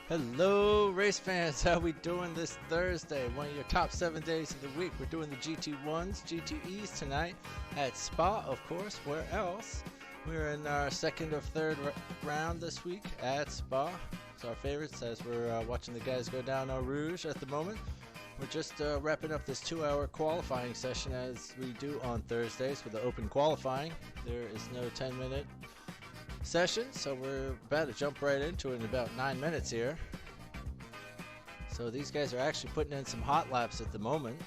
Hello race fans, how we doing this Thursday? One of your top 7 days of the week. We're doing the GT1s, GTEs tonight at Spa, of course. Where else? We're in our second or third round this week at Spa. It's our favorites as we're watching the guys go down Eau Rouge at the moment. We're just wrapping up this 2-hour qualifying session as we do on Thursdays for the open qualifying. There is no 10-minute session, so we're about to jump right into it in about 9 minutes here. So these guys are actually putting in some hot laps at the moment.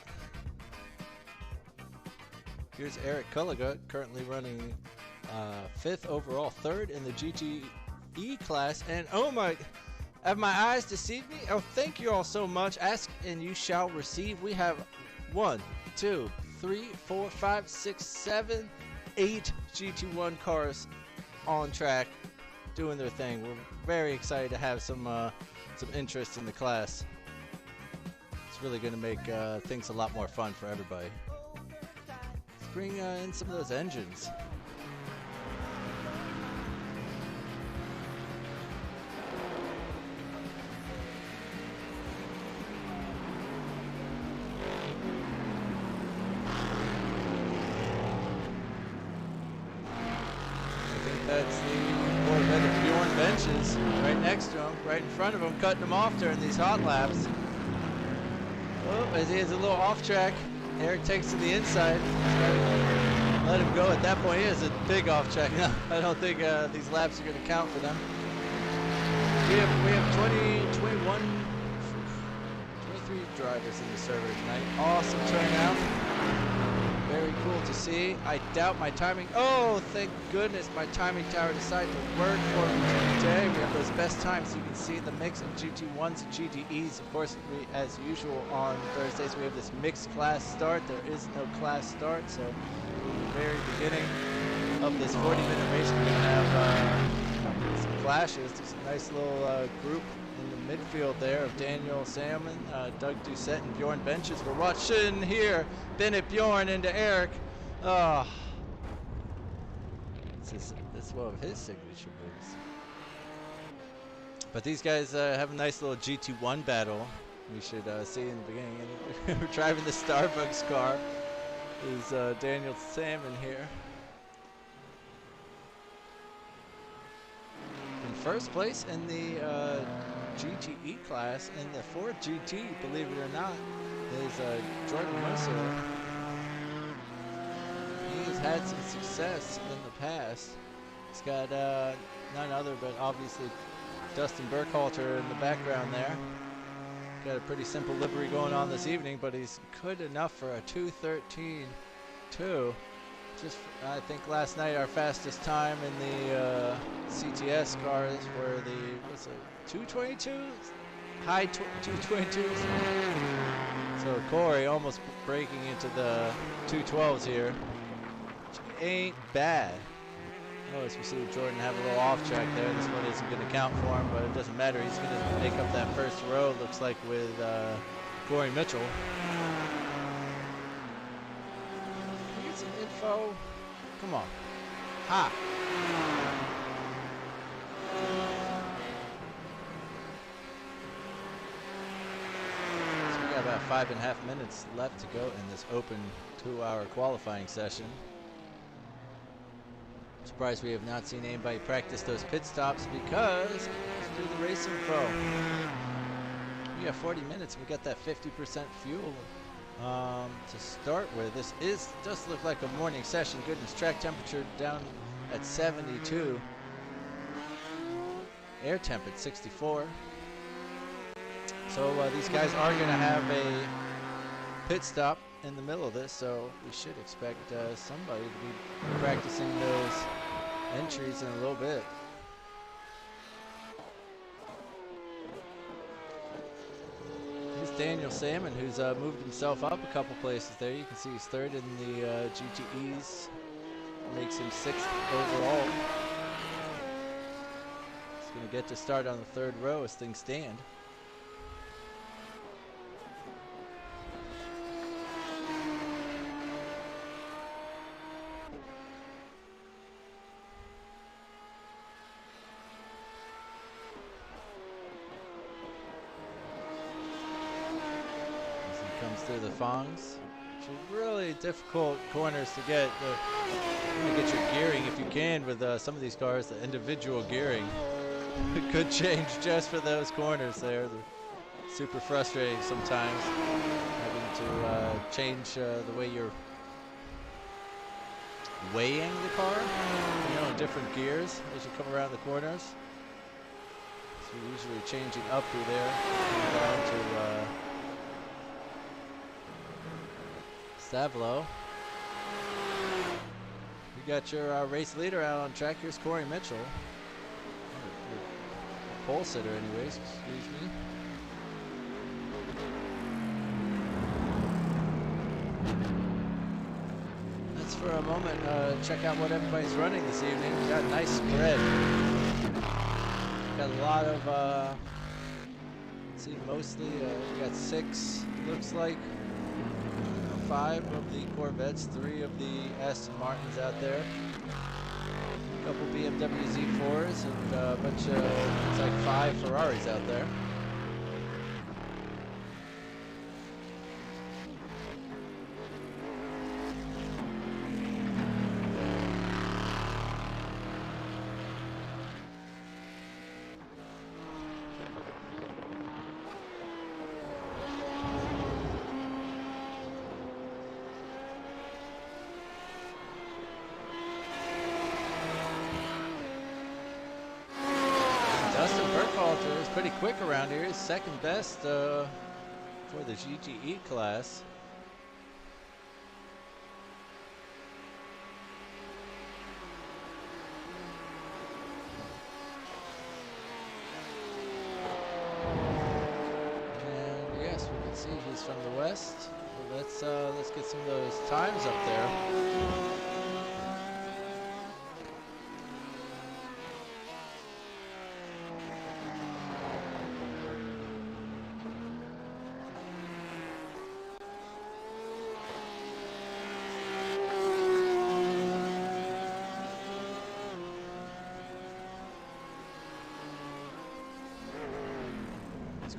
Here's Eric Culliga, currently running 5th overall, 3rd in the GTE class, and oh my, have my eyes deceived me? Oh, thank you all so much. Ask and you shall receive. We have 1, 2, 3, 4, 5, 6, 7, 8 GT1 cars on track doing their thing. We're very excited to have some interest in the class. It's really going to make things a lot more fun for everybody. Let's bring in some of those engines. That's the Corvette of Bjorn Benches right next to him, right in front of him, cutting him off during these hot laps. Oh, as he is a little off track, Eric takes to the inside. Let him go at that point. He is a big off track. No, I don't think these laps are going to count for them. We have 21, 23 drivers in the server tonight. Awesome turnout. Very cool to see. I doubt my timing. Oh, thank goodness my timing tower decided to work for me today. We have those best times. You can see the mix of GT1s and GTEs. Of course, as usual on Thursdays, we have this mixed class start. There is no class start, so in the very beginning of this 40-minute race, we're going to have some clashes. There's a nice little group in the midfield there of Daniel Salmon, Doug Doucette, and Bjorn Benches. We're watching here. Bennett Bjorn into Eric. Oh, this is one of his signature moves. But these guys have a nice little GT1 battle. We should see in the beginning. And we're driving the Starbucks car. Is Daniel Salmon here. In first place in the GTE class, in the Ford GT, believe it or not, is Jordan Musso. He has had some success in the past. He's got none other but obviously Dustin Burkhalter in the background there. Got a pretty simple livery going on this evening, but he's good enough for a 2:13.2. Just, I think last night our fastest time in the CTS cars were the, what's it, 222? High 222s. So Corey almost breaking into the 212s here, which ain't bad. Oh, as we see Jordan have a little off track there. This one isn't going to count for him, but it doesn't matter. He's going to make up that first row, looks like, with Corey Mitchell. Info. Come on. Ha! So we got about 5.5 minutes left to go in this open 2-hour qualifying session. Surprised we have not seen anybody practice those pit stops because let's do the racing pro. We got 40 minutes. We got that 50% fuel. To start with, this does look like a morning session. Goodness, track temperature down at 72. Air temp at 64. So these guys are going to have a pit stop in the middle of this, so we should expect somebody to be practicing those entries in a little bit. Daniel Salmon, who's moved himself up a couple places there. You can see he's 3rd in the GTEs. Makes him 6th overall. He's going to get to start on the 3rd row as things stand. through the Fongs, which are really difficult corners to get. To get your gearing if you can with some of these cars. The individual gearing could change just for those corners there. They're super frustrating sometimes, having to change the way you're weighing the car, in different gears as you come around the corners. So you're usually changing up through there, down to Stavlo. You got your race leader out on track. Here's Corey Mitchell. Your pole sitter anyways, excuse me. Let's for a moment check out what everybody's running this evening. We got a nice spread. Got a lot of, let's see, mostly, we got 6, looks like. 5 of the Corvettes, 3 of the Aston Martins out there, a couple BMW Z4s, and a bunch of, it's like 5 Ferraris out there. Pretty quick around here. He's second best for the GTE class. And yes, we can see he's from the west. So let's get some of those times up there.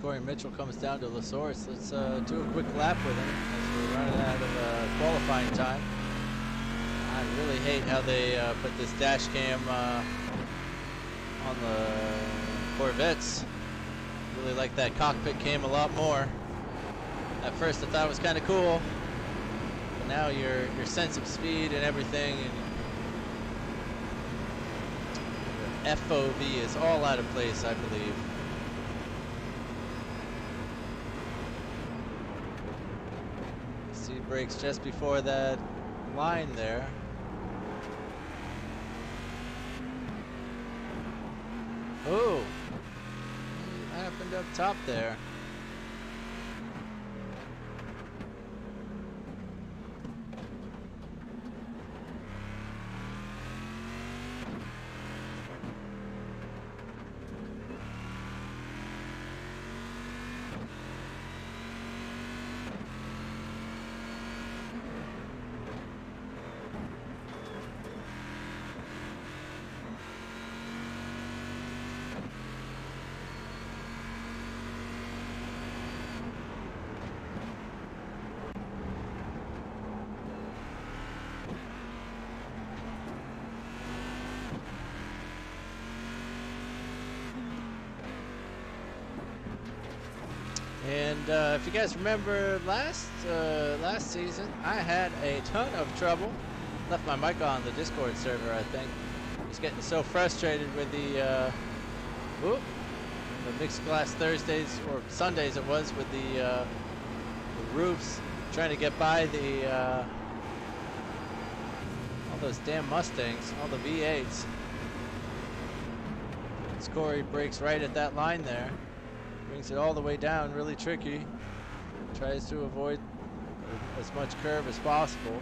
Corey Mitchell comes down to La Source. Let's do a quick lap with him as we're running out of qualifying time. I really hate how they put this dash cam on the Corvettes. Really like that cockpit cam a lot more. At first I thought it was kind of cool, but now your sense of speed and everything and your FOV is all out of place, I believe. Brakes just before that line there. Oh, what happened up top there? And if you guys remember last season, I had a ton of trouble. Left my mic on the Discord server, I think. I was getting so frustrated with the mixed glass Thursdays or Sundays it was with the roofs, trying to get by the all those damn Mustangs, all the V8s. As Corey brakes right at that line there. Brings it all the way down, really tricky. Tries to avoid as much curve as possible.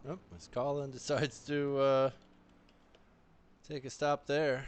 Oh, as Colin decides to take a stop there.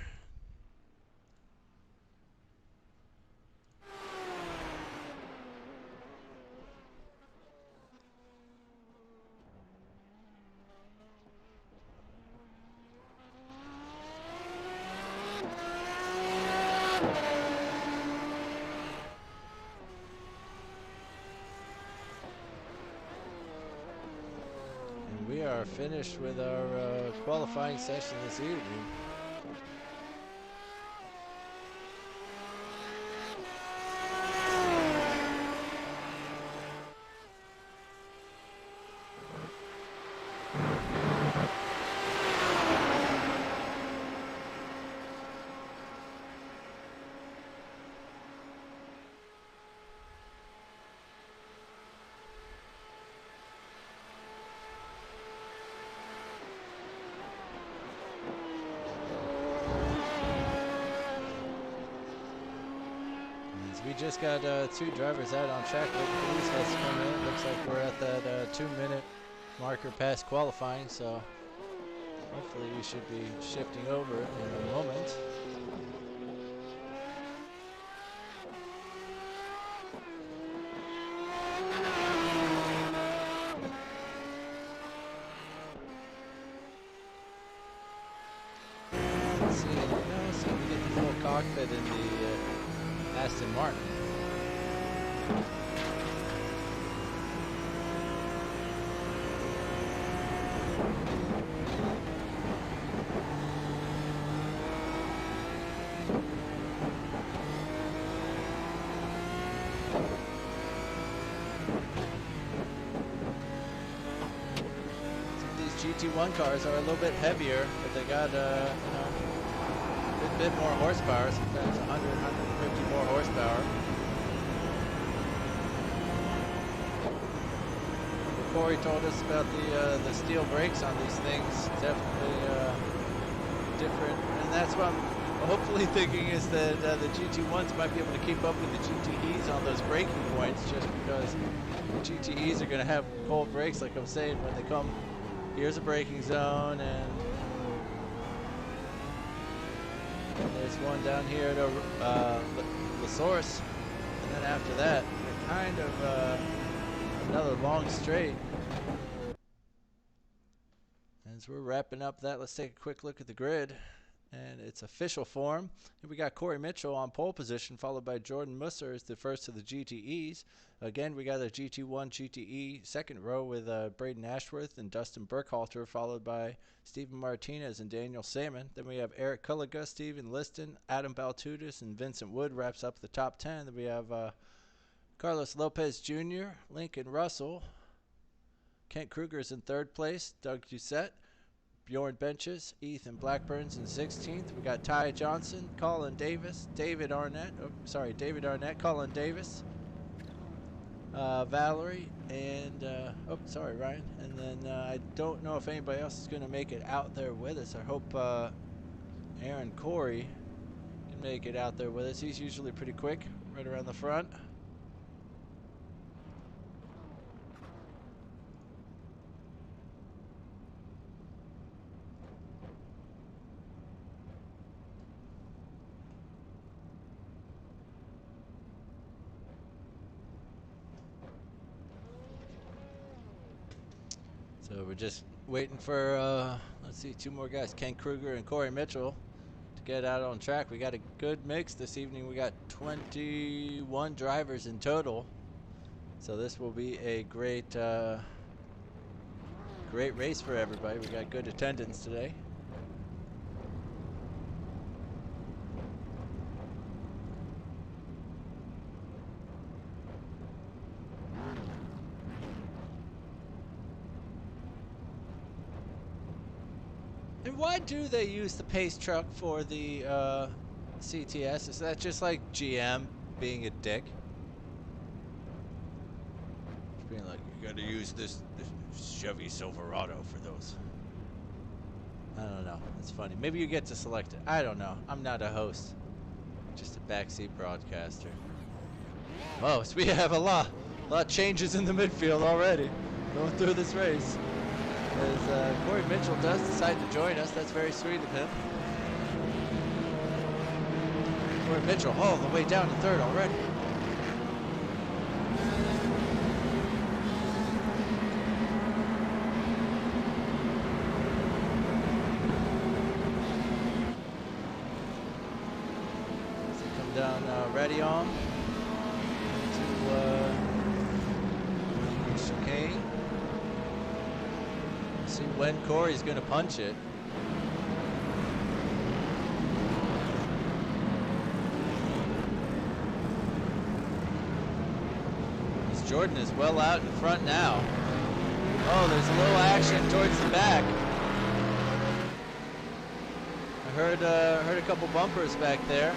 We are finished with our qualifying session this evening. We just got 2 drivers out on track. Police has come in. Looks like we're at that 2-minute marker past qualifying, so hopefully we should be shifting over in a moment. Let's see, so we get the full cockpit in the Aston Martin. These GT1 cars are a little bit heavier, but they got a bit more horsepower, sometimes 100, 150 more horsepower. Corey told us about the steel brakes on these things. Definitely different, and that's what I'm hopefully thinking is that the GT1s might be able to keep up with the GTEs on those braking points, just because the GTEs are going to have cold brakes, like I'm saying, when they come. Here's a braking zone, and there's one down here at the source, and then after that, they're kind of another long straight. As we're wrapping up that, let's take a quick look at the grid, and it's official form. Here we got Corey Mitchell on pole position, followed by Jordan Musser as the first of the GTEs. Again, we got a GT1 GTE second row with Braden Ashworth and Dustin Burkhalter, followed by Stephen Martinez and Daniel Salmon. Then we have Eric Culliga, Stephen Liston, Adam Baltudis, and Vincent Wood wraps up the top 10. Then we have Carlos Lopez Jr., Lincoln Russell, Kent Kruger's in third place, Doug Doucette, Bjorn Benches, Ethan Blackburn's in 16th. We got Ty Johnson, Colin Davis, David Arnett, Colin Davis, Valerie, and Ryan. And then I don't know if anybody else is going to make it out there with us. I hope Aaron Corey can make it out there with us. He's usually pretty quick, right around the front. So we're just waiting for, let's see, 2 more guys, Ken Kruger and Corey Mitchell, to get out on track. We got a good mix this evening. We got 21 drivers in total. So this will be a great race for everybody. We got good attendance today. And why do they use the pace truck for the CTS? Is that just like GM being a dick? Just being like, you gotta use this Chevy Silverado for those. I don't know. It's funny. Maybe you get to select it. I don't know. I'm not a host. Just a backseat broadcaster. Oh, so we have a lot of changes in the midfield already going through this race. As Corey Mitchell does decide to join us. That's very sweet of him. Corey Mitchell all the way down to third already. As they come down Radion to chicane. See when Corey's going to punch it. Jordan is well out in front now. Oh, there's a little action towards the back. I heard a couple bumpers back there.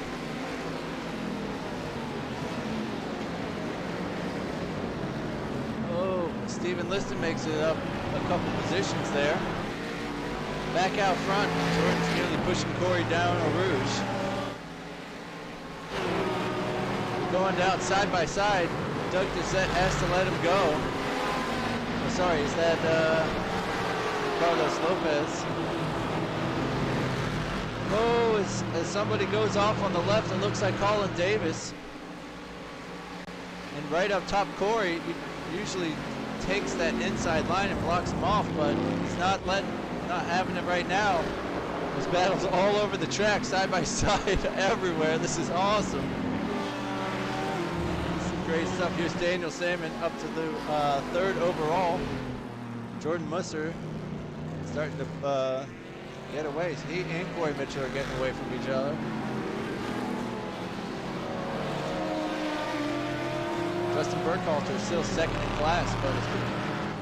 Oh, Stephen Liston makes it up a couple positions there. Back out front, Jordan's nearly pushing Corey down Eau Rouge. Going down side by side. Doug Doucette has to let him go. Oh, sorry, is that Carlos Lopez? Oh, as somebody goes off on the left, it looks like Colin Davis. And right up top, Corey usually takes that inside line and blocks him off, but he's not having it right now. There's battles all over the track, side by side, everywhere. This is awesome. Great stuff. Here's Daniel Salmon up to the third overall. Jordan Musser starting to get away. So he and Corey Mitchell are getting away from each other. Justin Burkhalter still second in class, but has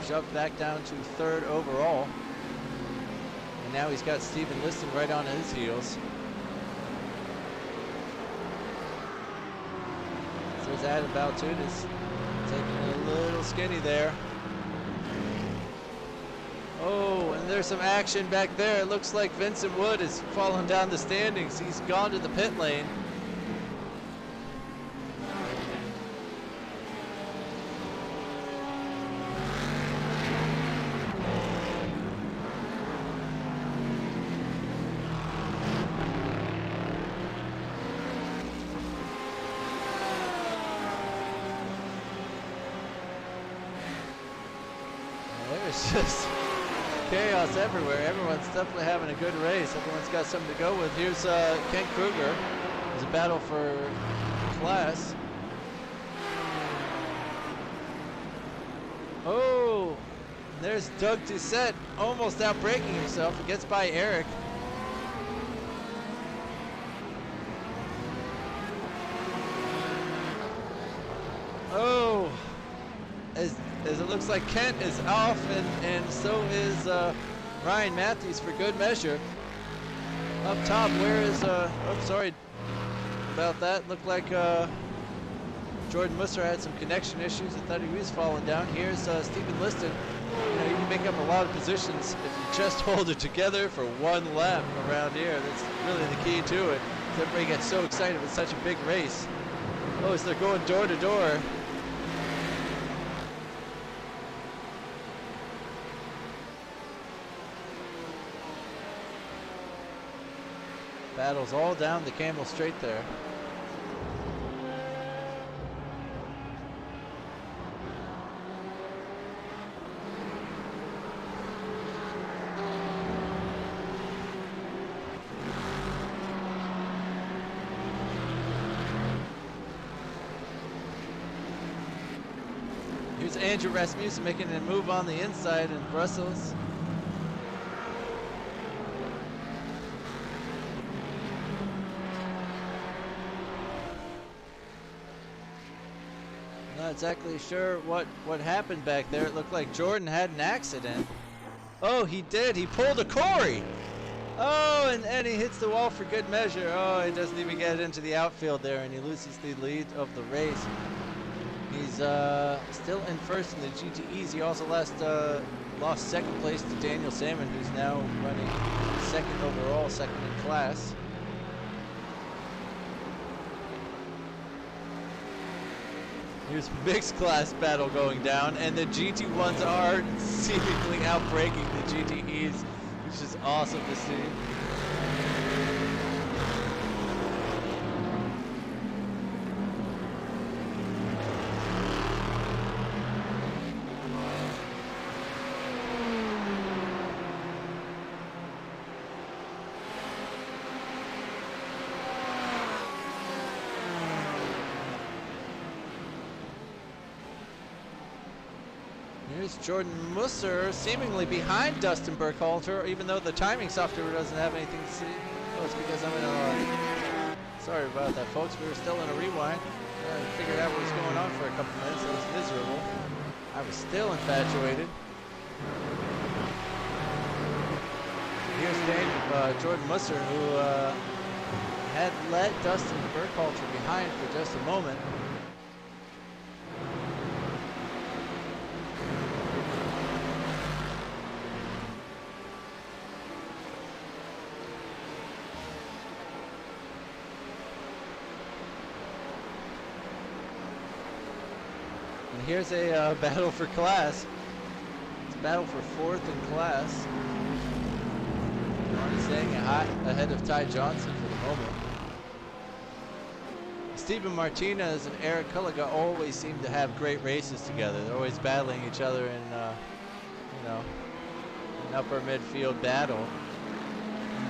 been shoved back down to third overall. And now he's got Stephen Liston right on his heels. There's Adam Baltunas taking a little skinny there. Oh, and there's some action back there. It looks like Vincent Wood is falling down the standings. He's gone to the pit lane. It's just chaos everywhere. Everyone's definitely having a good race. Everyone's got something to go with. Here's Ken Kruger. There's a battle for class. Oh, there's Doug Doucette almost outbreaking himself. He gets by Eric. Oh, as it looks like Kent is off, and so is Ryan Matthews for good measure. Up top, where is, oh, sorry about that. Looked like Jordan Musser had some connection issues. I thought he was falling down. Here's Stephen Liston. You know, you can make up a lot of positions if you just hold it together for one lap around here. That's really the key to it. Everybody gets so excited with such a big race. Oh, as they're going door to door. Battles all down the Camel Straight there. Here's Andrew Rasmussen making a move on the inside in Brussels. Not exactly sure what happened back there. It looked like Jordan had an accident. Oh, he did. He pulled a Corey. Oh, and he hits the wall for good measure. Oh, he doesn't even get into the outfield there, and he loses the lead of the race. He's still in first in the GTEs. He also lost second place to Daniel Salmon, who's now running second overall, second in class. Here's mixed class battle going down, and the GT1s are seemingly outbreaking the GTEs, which is awesome to see. Here's Jordan Musser seemingly behind Dustin Burkhalter, even though the timing software doesn't have anything to see. Oh, it's because I'm in a... Sorry about that, folks. We were still in a rewind. I figured out what was going on for a couple minutes. I was miserable. I was still infatuated. Here's Jordan Musser, who had let Dustin Burkhalter behind for just a moment. And here's a battle for class. It's a battle for fourth in class. Arnie staying hot ahead of Ty Johnson for the moment. Steven Martinez and Eric Kulliga always seem to have great races together. They're always battling each other in, you know, an upper midfield battle.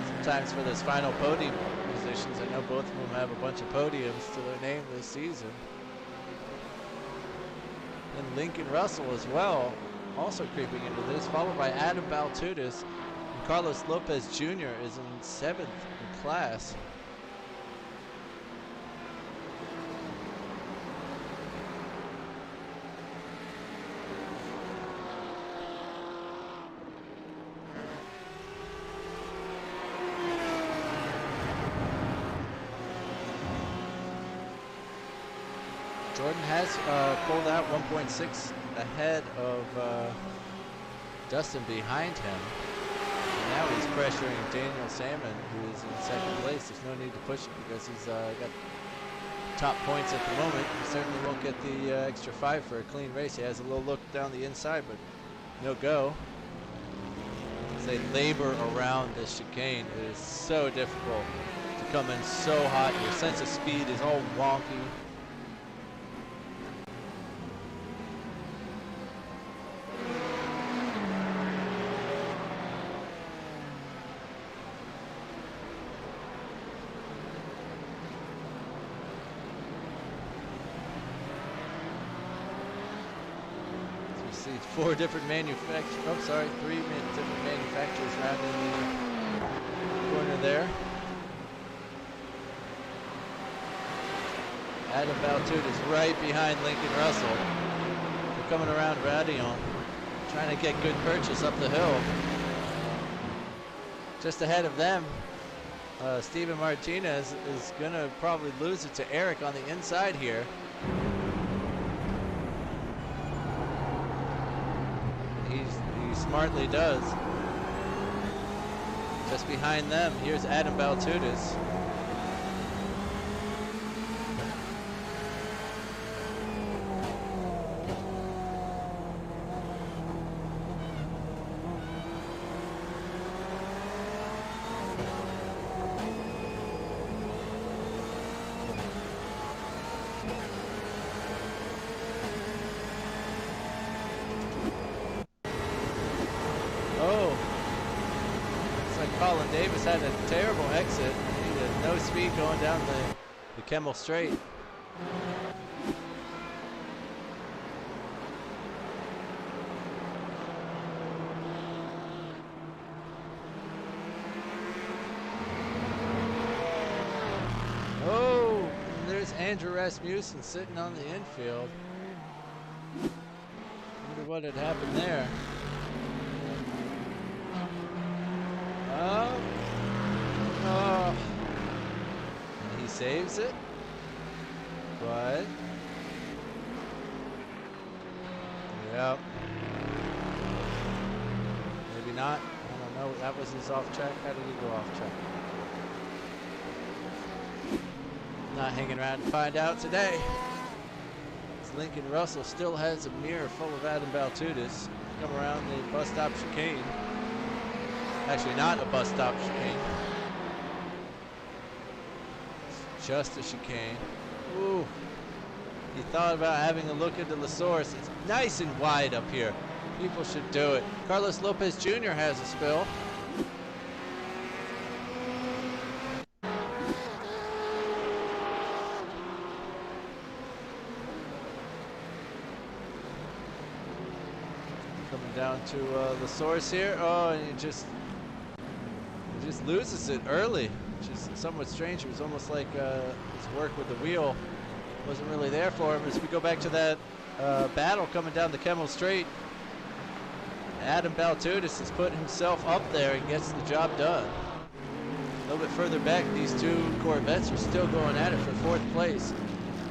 Sometimes for those final podium positions, I know both of them have a bunch of podiums to their name this season. And Lincoln Russell as well, also creeping into this, followed by Adam Baltutis. And Carlos Lopez Jr. is in 7th in class. Jordan has pulled out 1.6 ahead of Dustin behind him. And now he's pressuring Daniel Salmon, who is in 2nd place. There's no need to push him because he's got top points at the moment. He certainly won't get the extra 5 for a clean race. He has a little look down the inside, but no go. As they labor around this chicane, it is so difficult to come in so hot. Your sense of speed is all wonky. Four different manufacturers. Oh, sorry, 3 different manufacturers around in the corner there. Adam Baltutis right behind Lincoln Russell. They're coming around Radion, trying to get good purchase up the hill. Just ahead of them, Steven Martinez is going to probably lose it to Eric on the inside here. He smartly does. Just behind them, here's Adam Baltutis. Colin Davis had a terrible exit. He had no speed going down the Kemmel Straight. Oh, there's Andrew Rasmussen sitting on the infield. Wonder what had happened there. He saves it, but yep, maybe not. I don't know. That was his off track. How did he go off track? Not hanging around to find out today. Lincoln Russell still has a mirror full of Adam Baltutis. Come around the bus stop chicane. Actually, not a bus stop chicane. It's just a chicane. Ooh. He thought about having a look into the source. It's nice and wide up here. People should do it. Carlos Lopez Jr. has a spill. down to the source here. Oh, and he just loses it early, which is somewhat strange. It was almost like his work with the wheel wasn't really there for him. As we go back to that battle coming down the Kemmel Straight, Adam Baltudis has put himself up there and gets the job done. A little bit further back, these two Corvettes are still going at it for 4th place.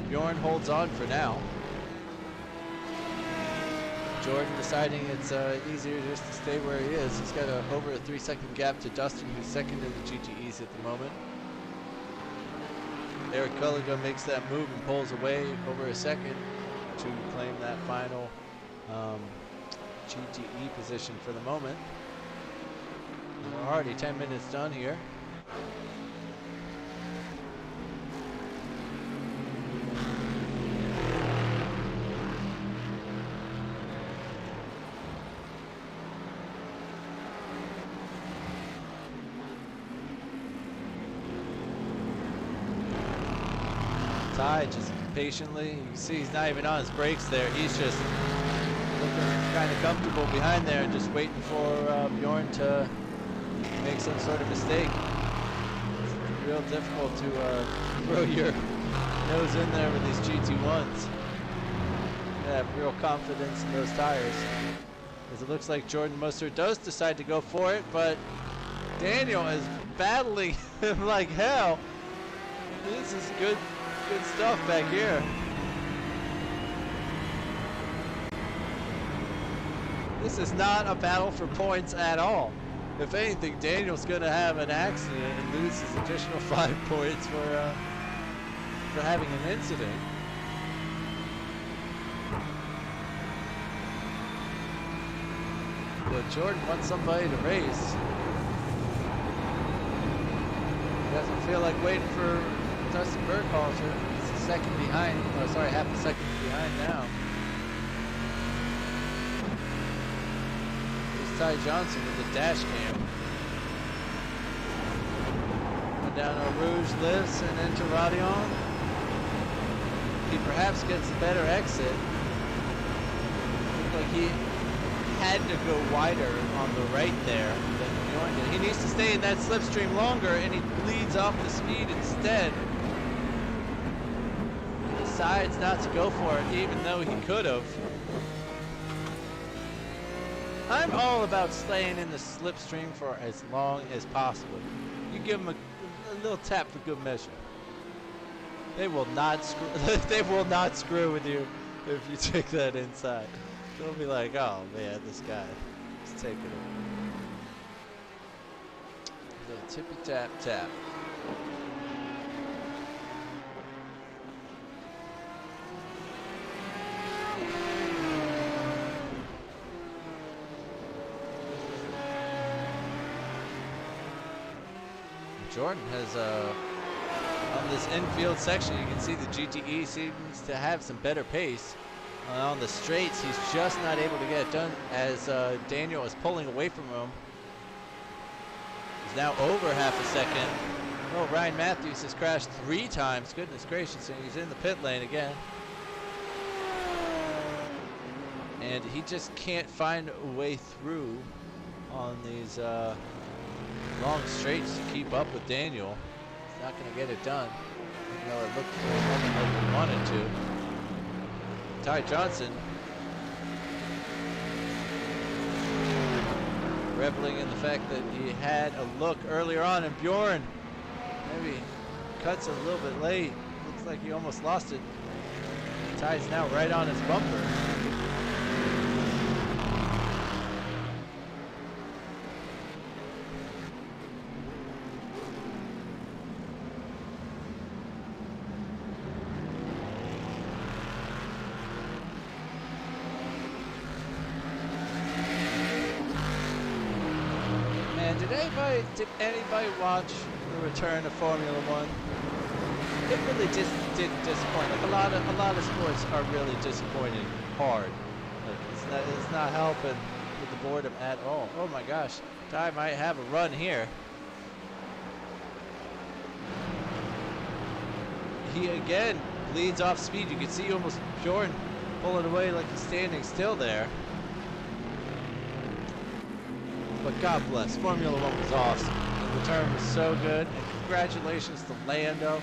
Bjorn holds on for now. Jordan deciding it's easier just to stay where he is. He's got over a 3-second gap to Dustin, who's second in the GTEs at the moment. Eric Culligan makes that move and pulls away over a second to claim that final GTE position for the moment. We're already 10 minutes done here. Ty just patiently, you can see he's not even on his brakes there. He's just looking kind of comfortable behind there and just waiting for Bjorn to make some sort of mistake. It's real difficult to throw your nose in there with these GT1s. You have real confidence in those tires. As it looks like Jordan Mostert does decide to go for it, but Daniel is battling him like hell. This is good stuff back here. This is not a battle for points at all. If anything, Daniel's going to have an accident and lose his additional 5 points for having an incident. But Jordan wants somebody to race. He doesn't feel like waiting for Dustin Berghalter. He's a second behind. Oh, sorry, half a second behind now. Here's Ty Johnson with the dash cam. Going down Eau Rouge lifts and into Radion. He perhaps gets a better exit. Looked like he had to go wider on the right there than Bjorn did. He needs to stay in that slipstream longer, and he bleeds off the speed instead. Decides not to go for it, even though he could have. I'm all about staying in the slipstream for as long as possible. You give them a little tap for good measure. They will not screw. They will not screw with you if you take that inside. They'll be like, oh man, this guy is taking it. A little tippy tap tap. Jordan has on this infield section, you can see the GTE seems to have some better pace. On the straights, he's just not able to get it done as Daniel is pulling away from him. He's now over half a second. Oh, Ryan Matthews has crashed 3 times. Goodness gracious, and he's in the pit lane again. And he just can't find a way through on these long straights to keep up with Daniel. He's not going to get it done. Even though it looked for a moment like he wanted to. Ty Johnson reveling in the fact that he had a look earlier on, and Bjorn maybe cuts a little bit late. Looks like he almost lost it. Ty's now right on his bumper. Did anybody watch the return of Formula One? It really just did disappoint. Like a lot of sports are really disappointing hard. Like it's not helping with the boredom at all. Oh my gosh, Ty might have a run here. He again bleeds off speed. You can see almost Bjorn pulling away like he's standing still there. But God bless, Formula One was awesome. The return was so good, and congratulations to Lando.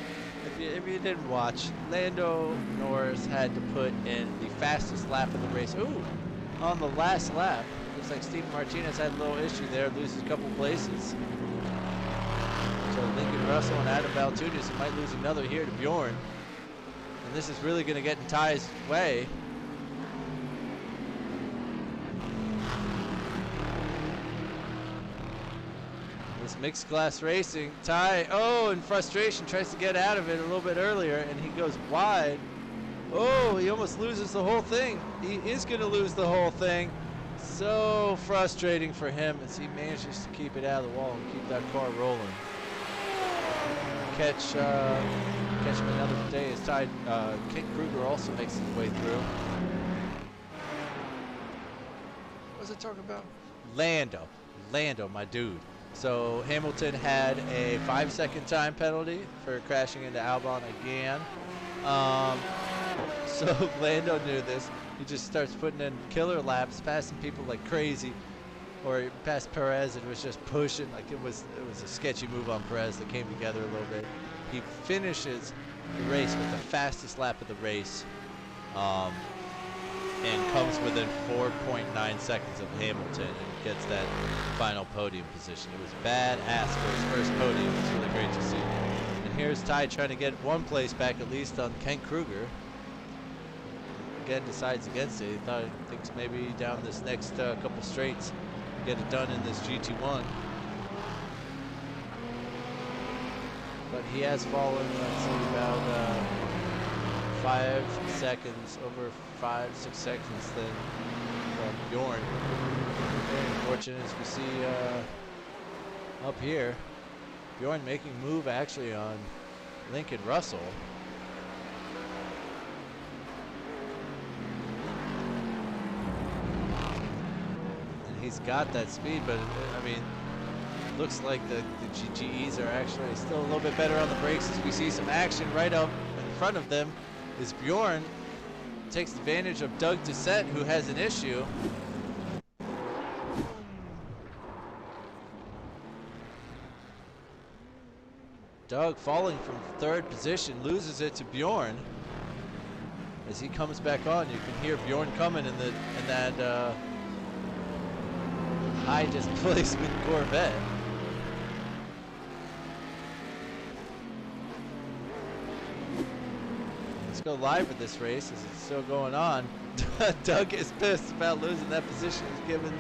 If you didn't watch, Lando Norris had to put in the fastest lap of the race. Ooh, on the last lap. Looks like Steven Martinez had a little issue there, loses a couple places. So Lincoln Russell and Adam Valtunis might lose another here to Bjorn. And this is really going to get in Ty's way. This mixed class racing, Ty, oh, in frustration, tries to get out of it a little bit earlier, and he goes wide. Oh, he almost loses the whole thing. He is going to lose the whole thing. So frustrating for him as he manages to keep it out of the wall and keep that car rolling. Catch him another day as Ty, Kent Kruger also makes his way through. What was I talking about? Lando, my dude. So Hamilton had a 5-second time penalty for crashing into Albon again. So Lando knew this. He just starts putting in killer laps, passing people like crazy. Or he passed Perez and was just pushing like it was a sketchy move on Perez that came together a little bit. He finishes the race with the fastest lap of the race. And comes within 4.9 seconds of Hamilton and gets that final podium position. It was badass for his first podium. It was really great to see. And here's Ty trying to get one place back at least on Kent Kruger. Again, decides against it. He thinks maybe down this next couple straights, get it done in this GT1. But he has fallen, let's see, about 5 seconds, over 5-6 seconds then from Bjorn. Very unfortunate as we see up here. Bjorn making move actually on Lincoln Russell. And he's got that speed, but I mean, looks like the GTEs are actually still a little bit better on the brakes as we see some action right up in front of them. Is Bjorn takes advantage of Doug Doucette, who has an issue. Doug falling from third position, loses it to Bjorn. As he comes back on, you can hear Bjorn coming in that high displacement Corvette. Let's go live with this race as it's still going on. Doug is pissed about losing that position. He's giving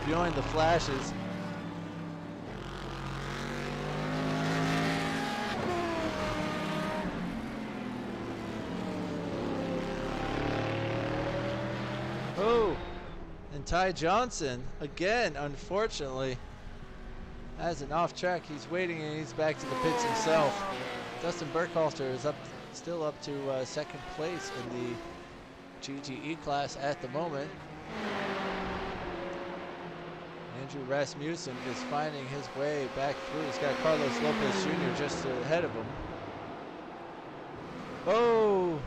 Bjorn the flashes. Oh, and Ty Johnson, again, unfortunately, has an off track. He's waiting and he's back to the pits himself. Dustin Burkhalter is still up to second place in the GTE class at the moment. Andrew Rasmussen is finding his way back through. He's got Carlos Lopez Jr. just ahead of him. Oh,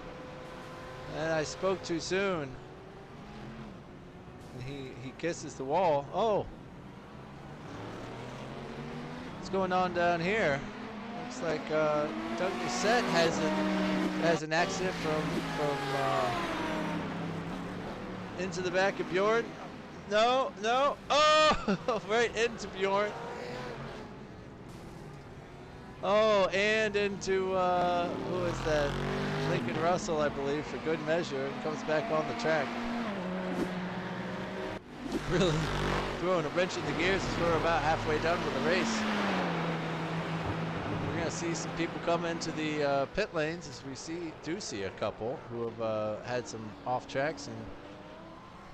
and I spoke too soon. And he kisses the wall. Oh, what's going on down here? Looks like Doug Doucette has an accident from into the back of Bjorn. No, oh, right into Bjorn. Oh, and into who is that? Lincoln Russell, I believe, for good measure, and comes back on the track. Really throwing a wrench in the gears as we're about halfway done with the race. We're gonna see some people come into the pit lanes as we do see a couple who have had some off tracks and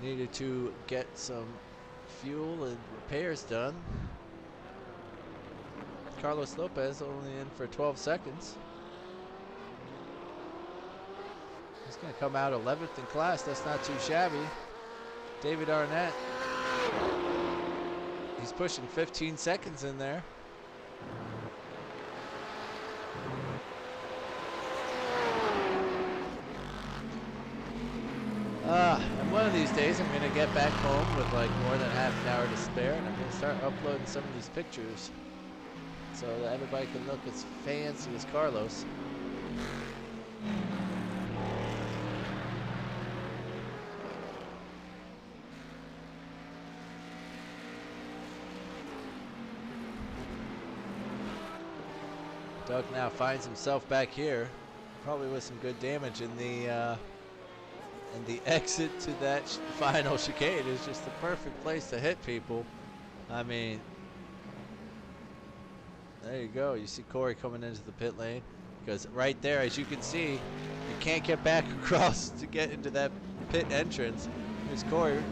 needed to get some fuel and repairs done. Carlos Lopez only in for 12 seconds. He's gonna come out 11th in class. That's not too shabby. David Arnett, he's pushing 15 seconds in there. And one of these days I'm gonna get back home with like more than half an hour to spare, and I'm gonna start uploading some of these pictures so that everybody can look as fancy as Carlos. Doug now finds himself back here, probably with some good damage in the exit to that final chicane. Is just the perfect place to hit people. I mean, there you go. You see Corey coming into the pit lane, because right there, as you can see, you can't get back across to get into that pit entrance. Here's Corey.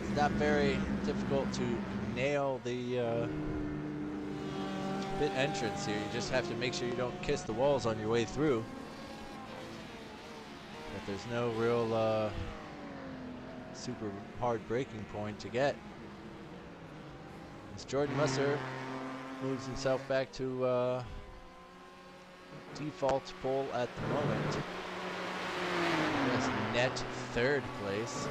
It's not very difficult to nail the pit entrance here. You just have to make sure you don't kiss the walls on your way through. But there's no real super hard braking point to get. As Jordan Musser moves himself back to default pole at the moment. That's net third place.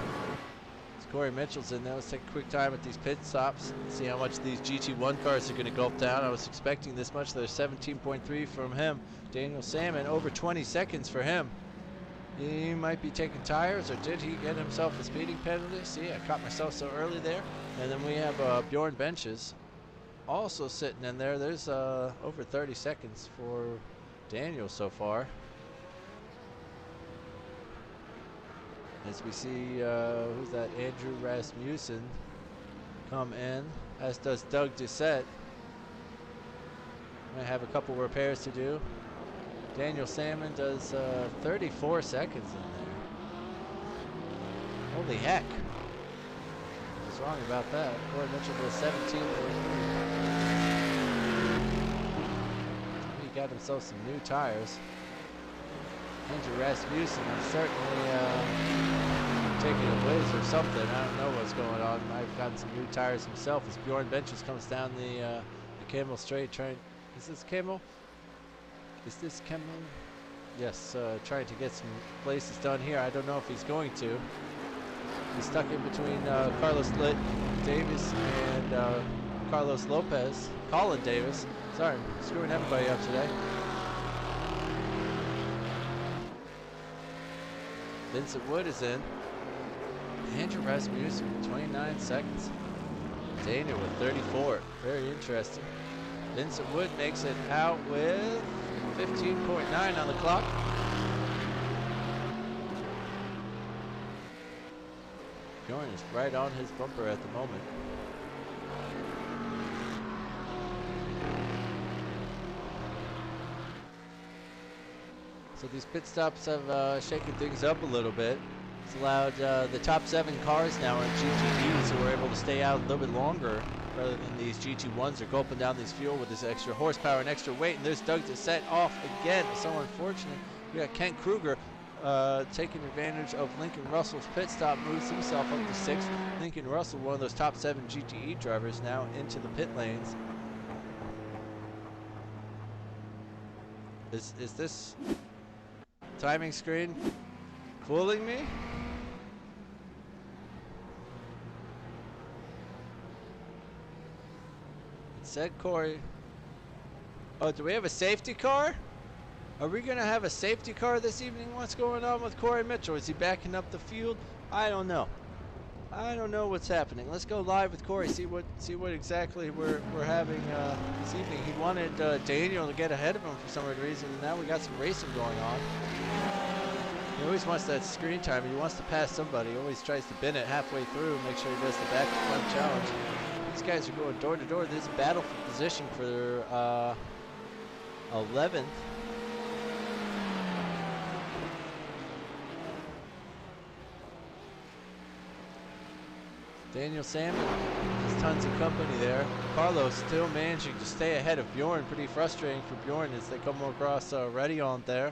Corey Mitchell's in there. Let's take a quick time at these pit stops. See how much these GT1 cars are going to gulp down. I was expecting this much. There's 17.3 from him. Daniel Salmon, over 20 seconds for him. He might be taking tires, or did he get himself a speeding penalty? See, I caught myself so early there. And then we have Bjorn Benches also sitting in there. There's over 30 seconds for Daniel so far. As we see, who's that? Andrew Rasmussen come in, as does Doug Doucette. Might have a couple repairs to do. Daniel Salmon does 34 seconds in there. Holy heck. What's wrong about that? Corey Mitchell does 17. He got himself some new tires. Andrew Rasmussen is certainly taking a whiz or something. I don't know what's going on. I've gotten some new tires himself as Bjorn Benches comes down the Camel straight. Is this Camel? Is this Camel? Yes, trying to get some places done here. I don't know if he's going to. He's stuck in between Carlos Davis and Carlos Lopez. Colin Davis. Sorry, I'm screwing everybody up today. Vincent Wood is in. Andrew Rasmussen with 29 seconds. Daniel with 34. Very interesting. Vincent Wood makes it out with 15.9 on the clock. Bjorn is right on his bumper at the moment. So these pit stops have shaken things up a little bit. It's allowed the top 7 cars now are GTEs who are able to stay out a little bit longer rather than these GT1s are gulping down this fuel with this extra horsepower and extra weight. And there's Doug Doucette off again. So unfortunate. We got Kent Kruger taking advantage of Lincoln Russell's pit stop, moves himself up to 6th. Lincoln Russell, one of those top 7 GTE drivers, now into the pit lanes. Is this timing screen fooling me? It said Corey. Oh, do we have a safety car? Are we gonna have a safety car this evening? What's going on with Corey Mitchell? Is he backing up the field? I don't know. I don't know what's happening. Let's go live with Corey. See what exactly we're having this evening. He wanted Daniel to get ahead of him for some reason, and now we got some racing going on. He always wants that screen time. He wants to pass somebody. He always tries to bin it halfway through, make sure he does the back to front challenge. These guys are going door to door. This is battle for position for 11th. Daniel Salmon has tons of company there. Carlos still managing to stay ahead of Bjorn. Pretty frustrating for Bjorn as they come across Reddy on there.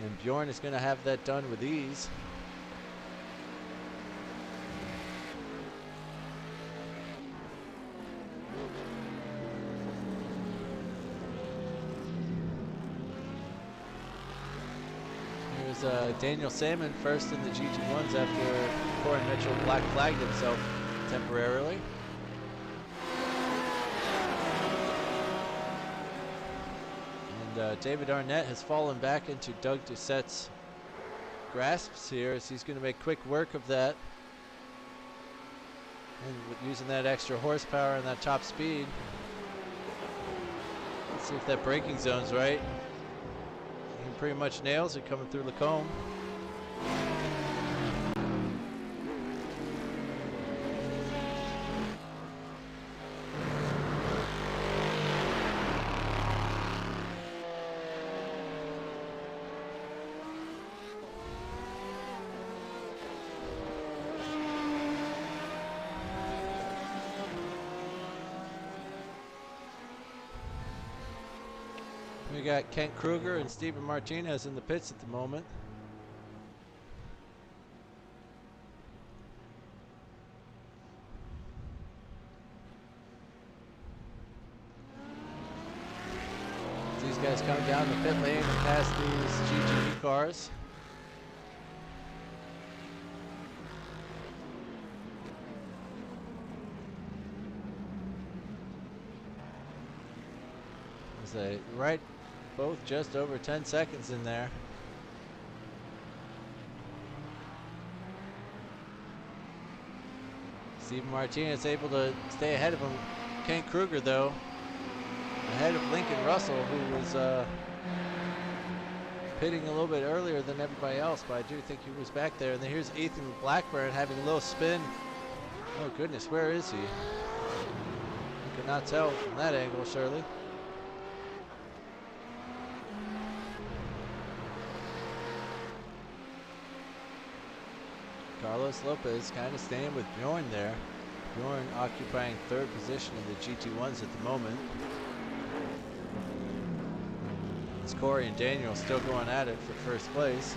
And Bjorn is going to have that done with ease. was Daniel Salmon first in the GT1s after Corey Mitchell black flagged himself temporarily. And David Arnett has fallen back into Doug Doucette's grasps here as he's going to make quick work of that. And using that extra horsepower and that top speed. Let's see if that braking zone's right. He pretty much nails it coming through Lacombe. We got Kent Kruger and Steven Martinez in the pits at the moment. These guys come down the pit lane and pass these GTE cars. As they both just over 10 seconds in there. Steven Martinez able to stay ahead of him. Kent Kruger, though, ahead of Lincoln Russell, who was pitting a little bit earlier than everybody else, but I do think he was back there. And then here's Ethan Blackburn having a little spin. Oh, goodness, where is he? You cannot tell from that angle, surely. Carlos Lopez kind of staying with Bjorn there. Bjorn occupying third position in the GT1s at the moment. It's Corey and Daniel still going at it for first place.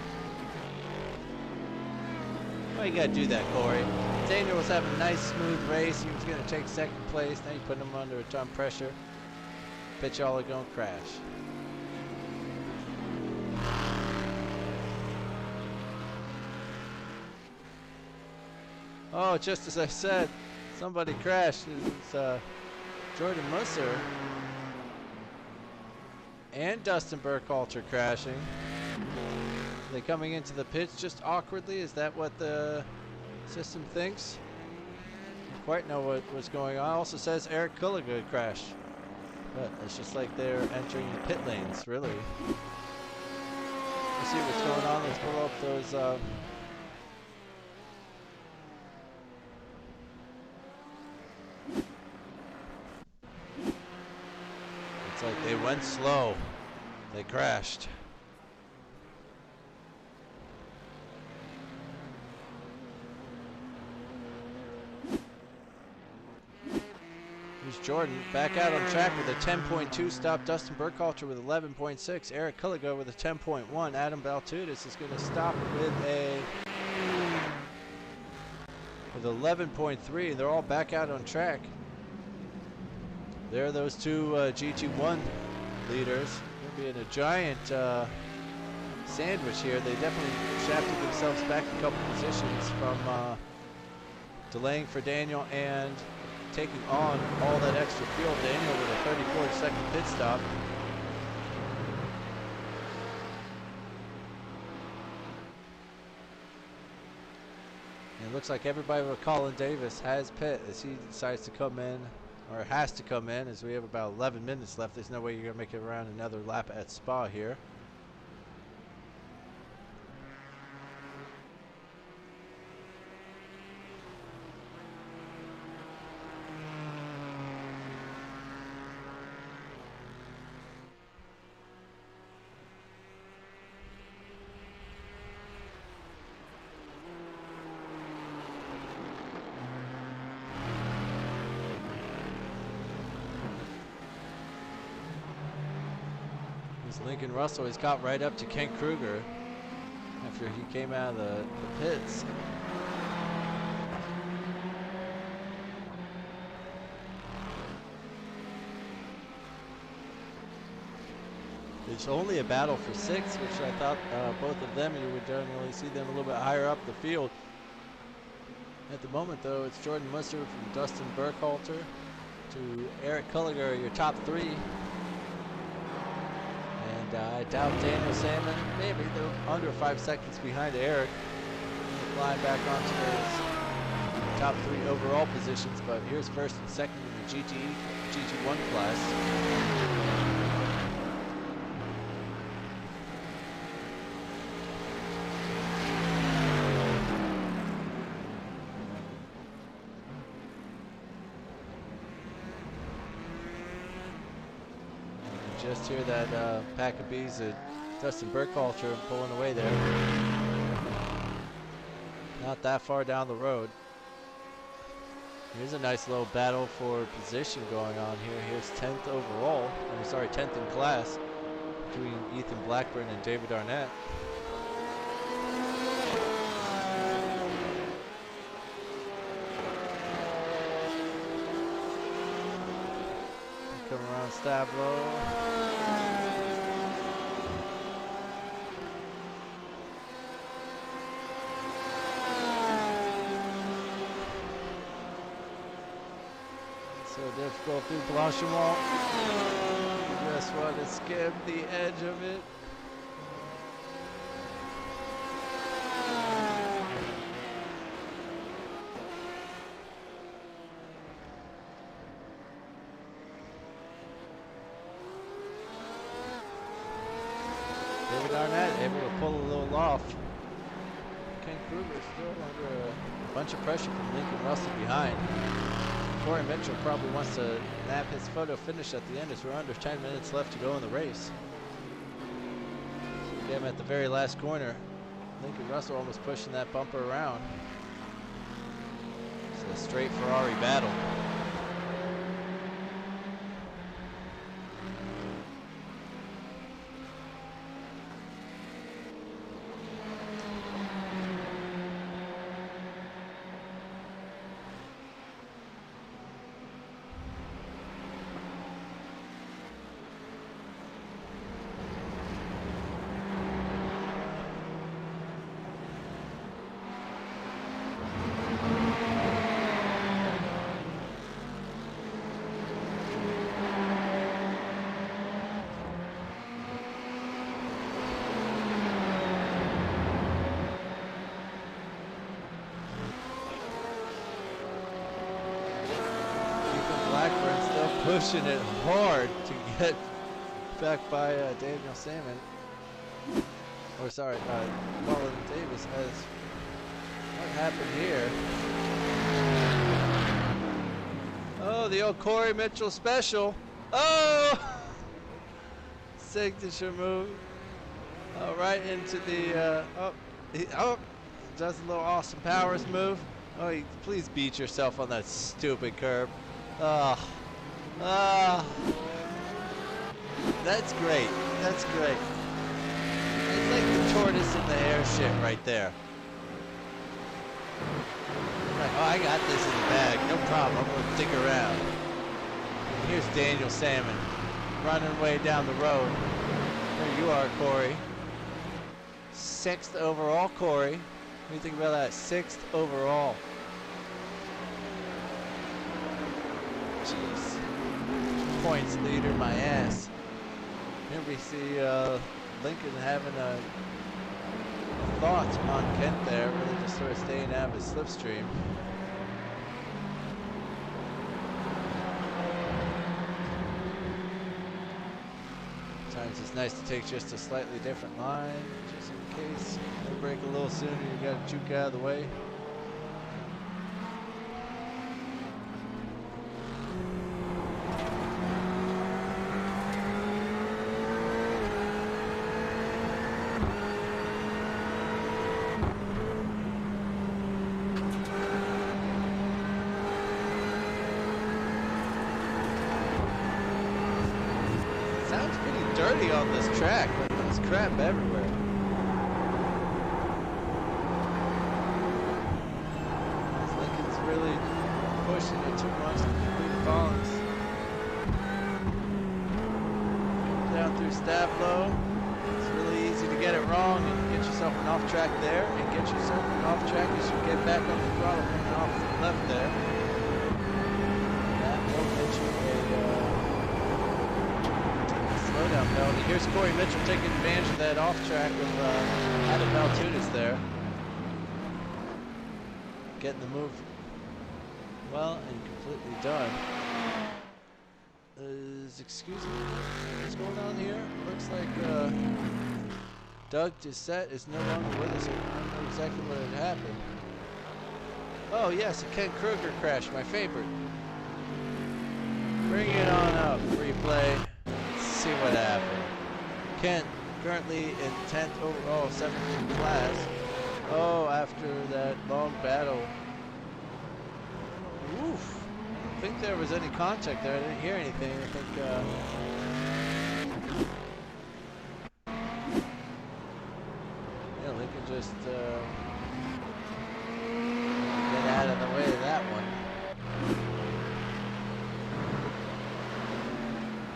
Why you gotta do that, Corey? Daniel was having a nice smooth race. He was gonna take second place. Now you put him under a ton of pressure. Bet y'all are gonna crash. Oh, just as I said, somebody crashed. It was Jordan Musser and Dustin Burkhalter crashing. Are they coming into the pits just awkwardly? Is that what the system thinks? I don't quite know what was going on. Also says Eric Kulliga crashed. But it's just like they're entering the pit lanes, really. Let's see what's going on. Let's pull up those it's like they went slow. They crashed. Here's Jordan back out on track with a 10.2 stop. Dustin Burkhalter with 11.6. Eric Kulliga with a 10.1. Adam Baltudis is going to stop with 11.3. They're all back out on track. There are those two GT1 leaders. Going to be in a giant sandwich here. They definitely shafted themselves back a couple positions from delaying for Daniel and taking on all that extra fuel. Daniel with a 34-second pit stop. And it looks like everybody but Colin Davis has pit as he decides to come in, or has to come in, as we have about 11 minutes left. There's no way you're going to make it around another lap at Spa here. Lincoln Russell, he's caught right up to Kent Kruger after he came out of the pits. It's only a battle for 6, which I thought both of them, you would generally see them a little bit higher up the field. At the moment, though, it's Jordan Musser from Dustin Burkhalter to Eric Culliger, your top 3. And I doubt Daniel Salmon, maybe they're under 5 seconds behind Eric. Flying back onto those top 3 overall positions, but here's first and second in the GT1 class. Just hear that pack of bees at Dustin Burkhalter pulling away there. Not that far down the road. Here's a nice little battle for position going on here. Here's 10th overall, I'm sorry, 10th in class between Ethan Blackburn and David Arnett. Come around Stablo. So difficult through Blanchimont. Just want to skim the edge of it. David Arnett able to pull a little off. Ken Kruger still under a bunch of pressure from Lincoln Russell behind. Corey Mitchell probably wants to nab his photo finish at the end as we're under 10 minutes left to go in the race. See him at the very last corner. Lincoln Russell almost pushing that bumper around. It's a straight Ferrari battle. Pushing it hard to get back by Daniel Salmon. Or sorry, Marlon Davis. As what happened here? Oh, the old Corey Mitchell special. Oh! Signature move. Right into the, does a little Austin Powers move. Oh, please beat yourself on that stupid curb. That's great. That's great. It's like the tortoise and the hare shit right there. Like, oh, I got this in the bag. No problem. I'm going to stick around. And here's Daniel Salmon running way down the road. There you are, Corey. 6th overall, Corey. What do you think about that? 6th overall. Jeez. Points leader, my ass. Here we see Lincoln having a thought on Kent there, really just sort of staying out of his slipstream. Sometimes it's nice to take just a slightly different line, just in case you break a little sooner, you got to juke out of the way. Dirty on this track, but there's crap everywhere. Lincoln's really pushing it too much to the bongs. Down through through Stablo. It's really easy to get it wrong and get yourself an off track there, and get yourself an off track as you get back on the throttle coming off to the left there. That will get you a slowdown penalty. Here's Corey Mitchell taking advantage of that off track with Adam Maltunis there. Getting the move well and completely done. Excuse me, what's going on here? Looks like Doug Doucette is no longer with us. I don't know exactly what had happened. Oh yes, a Ken Kruger crash, my favorite. Bring it on up, replay. Let's see what happened. Kent currently in 10th overall, 7th in class. Oh, after that long battle. Oof. I don't think there was any contact there. I didn't hear anything. I think yeah, Lincoln just get out of the way of that one.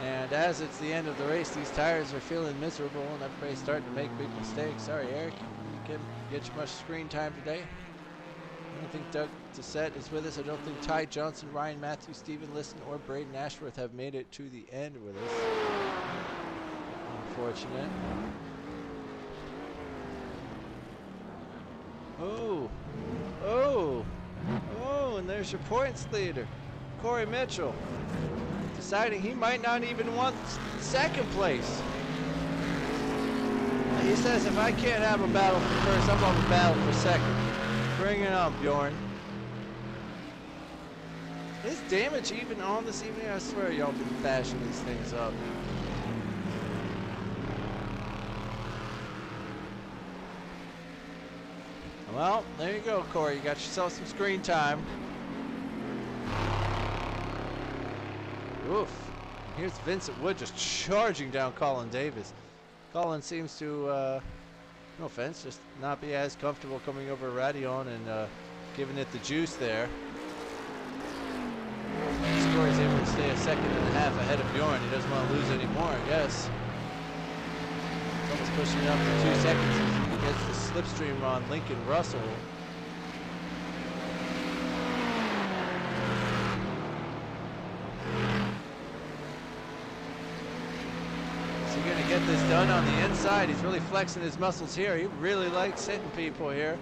And as it's the end of the race, these tires are feeling miserable and everybody's starting to make big mistakes. Sorry, Eric, you can't get you much screen time today. I don't think Doug Doucette is with us. I don't think Ty Johnson, Ryan Matthews, Stephen Listen, or Braden Ashworth have made it to the end with us. Unfortunate. Oh, oh, oh, and there's your points leader, Corey Mitchell, deciding he might not even want second place. He says, if I can't have a battle for first, I'm on a battle for second. Bring it on, Bjorn. Is damage even on this evening? I swear y'all been bashing these things up. Well, there you go, Corey. You got yourself some screen time. Oof. Here's Vincent Wood just charging down Colin Davis. Colin seems to, no offense, just not be as comfortable coming over Radion and giving it the juice there. Corey's able to stay a second and a half ahead of Bjorn. He doesn't want to lose any more, I guess. He's almost pushing it up to 2 seconds as he gets the slipstream on Lincoln Russell. Is he going to get this done on the inside? He's really flexing his muscles here. He really likes hitting people here.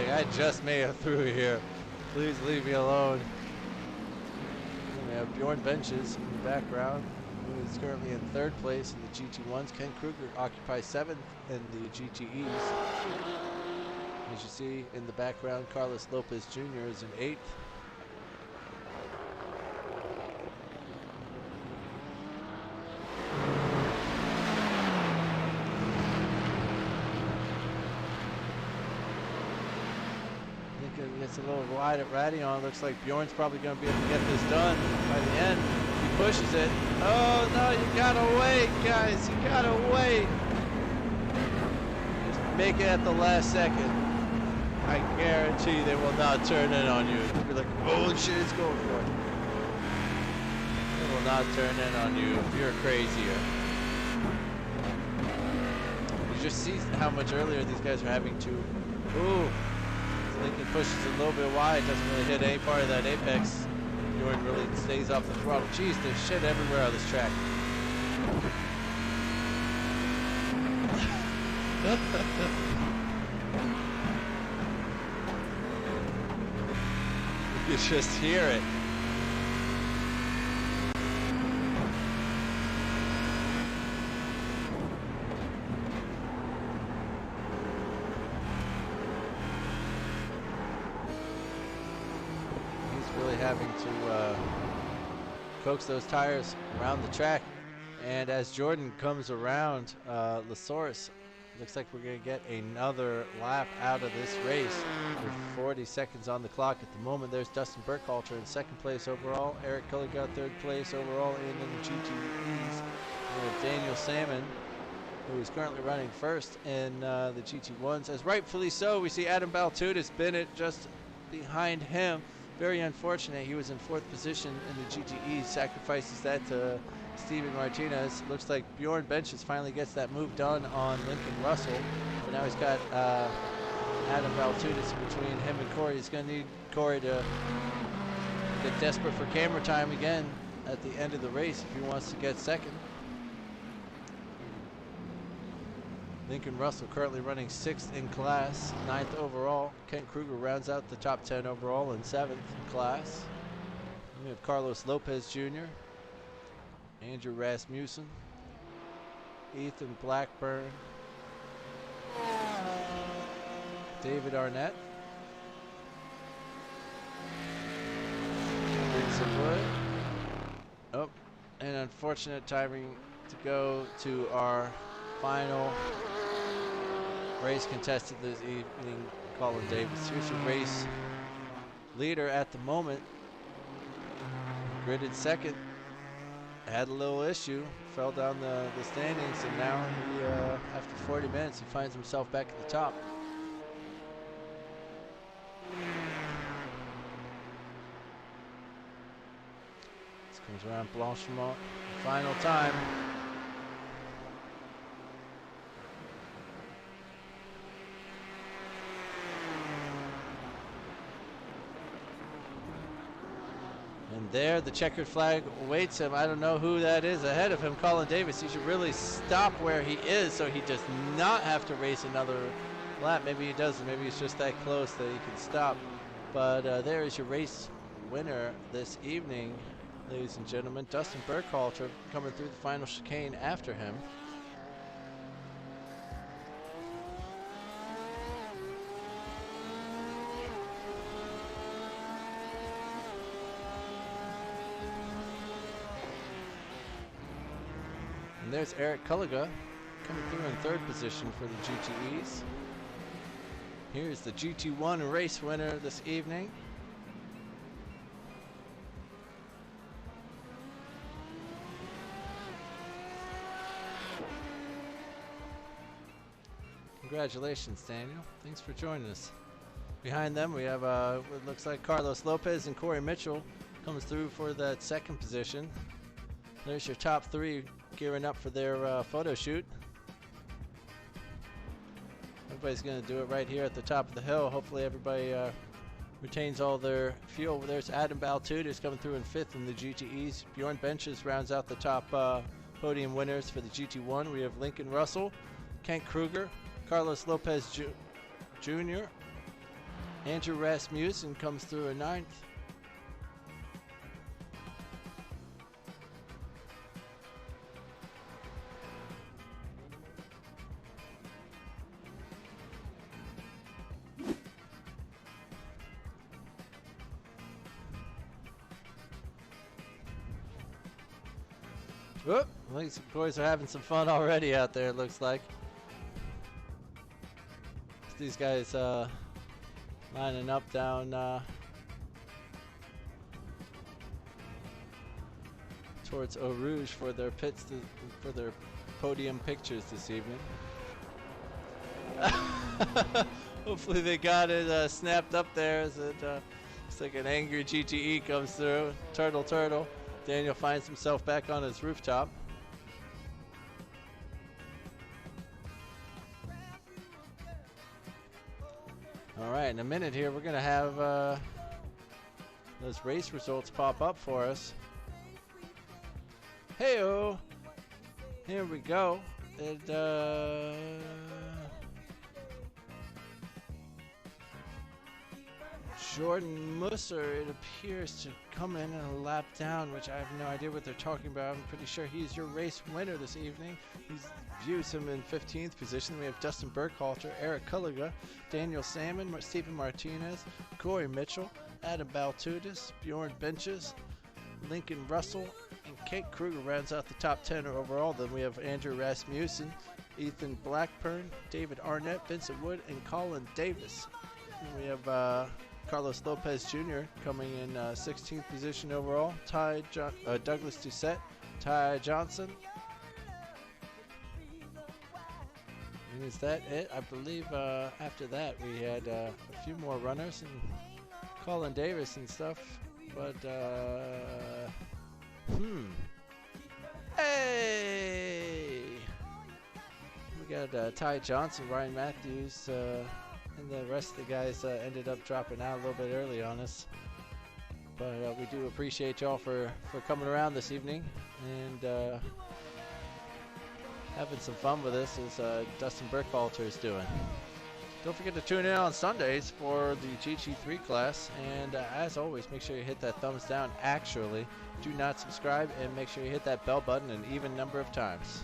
I just made it through here. Please leave me alone. And we have Bjorn Benches in the background, who is currently in 3rd place in the GT1s. Ken Kruger occupies 7th in the GTEs. As you see in the background, Carlos Lopez Jr. is in 8th. Gets a little wide at Radion. Looks like Bjorn's probably going to be able to get this done by the end. He pushes it. Oh no, you gotta wait, guys. You gotta wait. Just make it at the last second. I guarantee they will not turn in on you. You'll be like, oh shit, it's going for it. They will not turn in on you. You're crazier. You just see how much earlier these guys are having to. Ooh. Lincoln pushes it a little bit wide, doesn't really hit any part of that apex. Bjorn really stays off the throttle. Jeez, there's shit everywhere on this track. You can just hear it. Having to coax those tires around the track, and as Jordan comes around Lasource, looks like we're going to get another lap out of this race with 40 seconds on the clock at the moment. There's Dustin Burkhalter in 2nd place overall. Eric Cully got 3rd place overall in the GTEs. We have Daniel Salmon who is currently running first in the GT1s. As rightfully so, we see Adam Baltudis Bennett just behind him. Very unfortunate. He was in 4th position in the GTE, sacrifices that to Steven Martinez. Looks like Bjorn Benches finally gets that move done on Lincoln Russell. But now he's got Adam Baltudis between him and Corey. He's going to need Corey to get desperate for camera time again at the end of the race if he wants to get second. Lincoln Russell currently running 6th in class, 9th overall. Kent Kruger rounds out the top 10 overall and 7th in class. We have Carlos Lopez Jr., Andrew Rasmussen, Ethan Blackburn, David Arnett, Vincent Wood. Oh, and unfortunate timing to go to our final race contested this evening, Colin Davis. Here's your race leader at the moment. Gridded second. Had a little issue. Fell down the standings, and now he, after 40 minutes, he finds himself back at the top. This comes around Blanchimont. Final time. And there, the checkered flag awaits him. I don't know who that is ahead of him, Colin Davis. He should really stop where he is so he does not have to race another lap. Maybe he doesn't. Maybe he's just that close that he can stop. But there is your race winner this evening, ladies and gentlemen. Dustin Burkhalter coming through the final chicane after him. And there's Eric Culliga coming through in 3rd position for the GTEs. Here's the GT1 race winner this evening. Congratulations, Daniel. Thanks for joining us. Behind them, we have what looks like Carlos Lopez and Corey Mitchell comes through for that 2nd position. There's your top 3 gearing up for their photo shoot. Everybody's going to do it right here at the top of the hill. Hopefully everybody retains all their fuel. There's Adam Baltudis coming through in 5th in the GTEs. Bjorn Benches rounds out the top podium winners for the GT1. We have Lincoln Russell, Kent Kruger, Carlos Lopez Jr., Andrew Rasmussen comes through in 9th. Whoop, these boys are having some fun already out there, it looks like. These guys lining up down towards Eau Rouge for their pits, for their podium pictures this evening. Hopefully they got it snapped up there as it looks like an angry GTE comes through. Turtle. Daniel finds himself back on his rooftop. All right, in a minute here, we're going to have those race results pop up for us. Hey-o! Here we go. Jordan Musser, it appears to come in a lap down, which I have no idea what they're talking about. I'm pretty sure he's your race winner this evening. He views him in 15th position. We have Dustin Burkhalter, Eric Culliga, Daniel Salmon, Stephen Martinez, Corey Mitchell, Adam Baltudis, Bjorn Benches, Lincoln Russell, and Kate Kruger rounds out the top 10 overall. Then we have Andrew Rasmussen, Ethan Blackburn, David Arnett, Vincent Wood, and Colin Davis. And we have Carlos Lopez Jr. coming in 16th position overall. Douglas Doucette, Ty Johnson, And is that it? I believe after that we had a few more runners and Colin Davis and stuff. But, Hey! We got Ty Johnson, Ryan Matthews, and the rest of the guys ended up dropping out a little bit early on us. But we do appreciate y'all for coming around this evening and having some fun with us as Dustin Burkhalter is doing. Don't forget to tune in on Sundays for the GT3 class, and as always, make sure you hit that thumbs down. Actually, do not subscribe, and make sure you hit that bell button an even number of times.